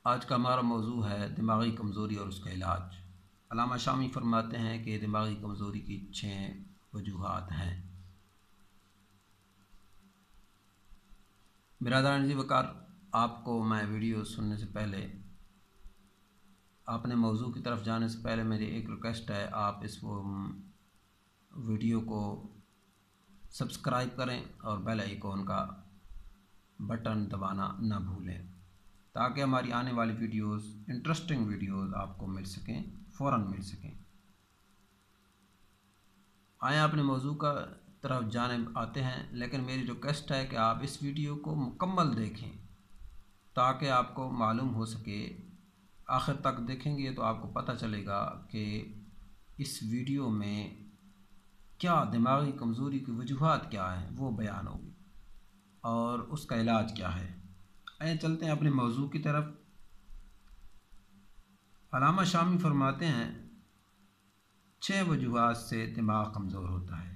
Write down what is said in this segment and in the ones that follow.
آج کا ہمارا موضوع ہے دماغی کمزوری اور اس کا علاج۔ علامہ شامی فرماتے ہیں کہ دماغی کمزوری کی 6 وجوہات ہیں۔ برادران عزیز وقار، آپ کو میں ویڈیو سننے سے پہلے، آپ نے موضوع کی طرف جانے سے پہلے میری ایک ریکویسٹ ہے، آپ اس ویڈیو کو سبسکرائب کریں اور بیل آئیکن کا بٹن دبانا نہ بھولیں تاکہ ہماری آنے والی ویڈیوز، انٹرسٹنگ ویڈیوز آپ کو مل سکیں، فوراً مل سکیں۔ آئیں اپنے موضوع کا طرف جانب آتے ہیں، لیکن میری ریکویسٹ ہے کہ آپ اس ویڈیو کو مکمل دیکھیں تاکہ آپ کو معلوم ہو سکے۔ آخر تک دیکھیں گے تو آپ کو پتہ چلے گا کہ اس ویڈیو میں کیا دماغی کمزوری کی وجوہات کیا ہیں وہ بیان ہوگی اور اس کا علاج کیا ہے۔ آئیں چلتے ہیں اپنے موضوع کی طرف۔ علامہ شامی فرماتے ہیں 6 وجوہات سے دماغ کمزور ہوتا ہے۔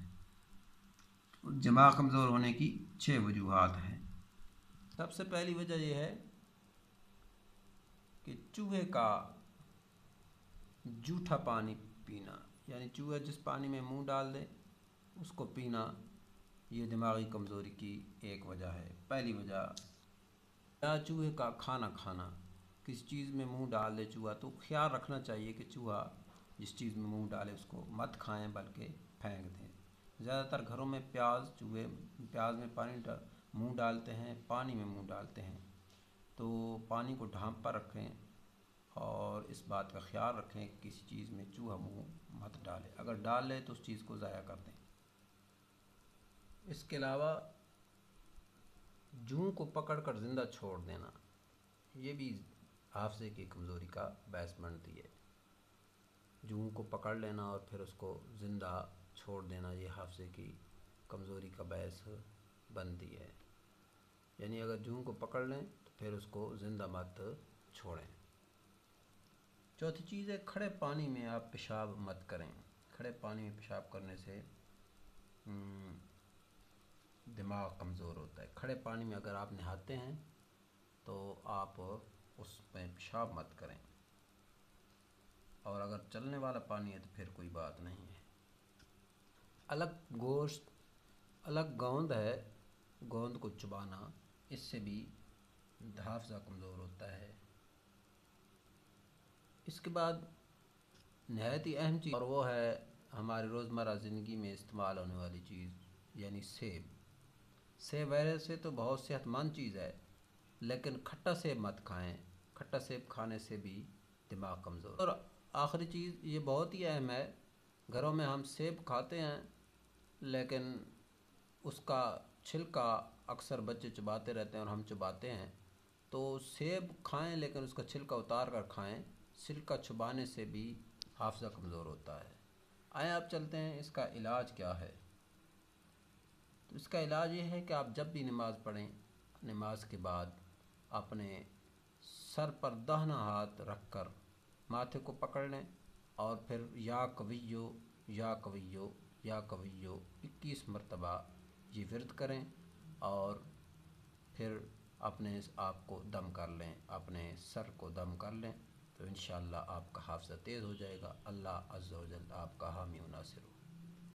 دماغ کمزور ہونے کی 6 وجوہات ہیں۔ سب سے پہلی وجہ یہ ہے کہ چوہے کا جھوٹا پانی پینا، یعنی چوہا جس پانی میں منہ ڈال دے اس کو پینا، یہ دماغی کمزوری کی ایک وجہ ہے۔ پہلی وجہ، یا چوہے کا کھانا کھانا، کسی چیز میں منہ ڈال دے چوہا تو خیال رکھنا چاہیے کہ چوہا جس چیز میں منہ ڈالے اس کو مت کھائیں بلکہ پھینک دیں۔ زیادہ تر گھروں میں چوہے پیاز میں منہ ڈالتے ہیں، پانی میں منہ ڈالتے ہیں، تو پانی کو ڈھانپ پر رکھیں اور اس بات کا خیال رکھیں کہ کسی چیز میں چوہا منہ مت ڈالے، اگر ڈال لے تو اس چیز کو ضائع کر دیں۔ اس کے علاوہ جوں کو پکڑ کر زندہ چھوڑ دینا، یہ بھی حافظے کی کمزوری کا باعث بنتی ہے۔ جوں کو پکڑ لینا اور پھر اس کو زندہ چھوڑ دینا، یہ حافظے کی کمزوری کا باعث بنتی ہے۔ یعنی اگر جوں کو پکڑ لیں تو پھر اس کو زندہ مت چھوڑیں۔ چوتھی چیز ہے کھڑے پانی میں آپ پیشاب مت کریں۔ کھڑے پانی میں پیشاب کرنے سے دماغ کمزور ہوتا ہے۔ کھڑے پانی میں اگر آپ نہاتے ہیں تو آپ اس میں پیشاب مت کریں، اور اگر چلنے والا پانی ہے تو پھر کوئی بات نہیں ہے۔ الگ گوشت، الگ گوند ہے، گوند کو چبانا، اس سے بھی حافظہ کمزور ہوتا ہے۔ اس کے بعد نہایت ہی اہم چیز، اور وہ ہے ہماری روزمرہ زندگی میں استعمال ہونے والی چیز، یعنی سیب۔ سیب ویسے تو بہت صحت مند چیز ہے، لیکن کھٹا سیب مت کھائیں۔ کھٹا سیب کھانے سے بھی دماغ کمزور۔ اور آخری چیز، یہ بہت ہی اہم ہے، گھروں میں ہم سیب کھاتے ہیں لیکن اس کا چھلکا اکثر بچے چباتے رہتے ہیں اور ہم چباتے ہیں، تو سیب کھائیں لیکن اس کا چھلکا اتار کر کھائیں۔ چھلکا چبانے سے بھی حافظہ کمزور ہوتا ہے۔ آئیں آپ چلتے ہیں اس کا علاج کیا ہے۔ تو اس کا علاج یہ ہے کہ آپ جب بھی نماز پڑھیں، نماز کے بعد اپنے سر پر داہنا ہاتھ رکھ کر ماتھے کو پکڑ لیں اور پھر یا قویو یا قویو یا قویو 21 مرتبہ یہ ورد کریں، اور پھر اپنے آپ کو دم کر لیں، اپنے سر کو دم کر لیں، تو انشاءاللہ آپ کا حافظہ تیز ہو جائے گا۔ اللہ عز و جل آپ کا حامی و ناصر ہو۔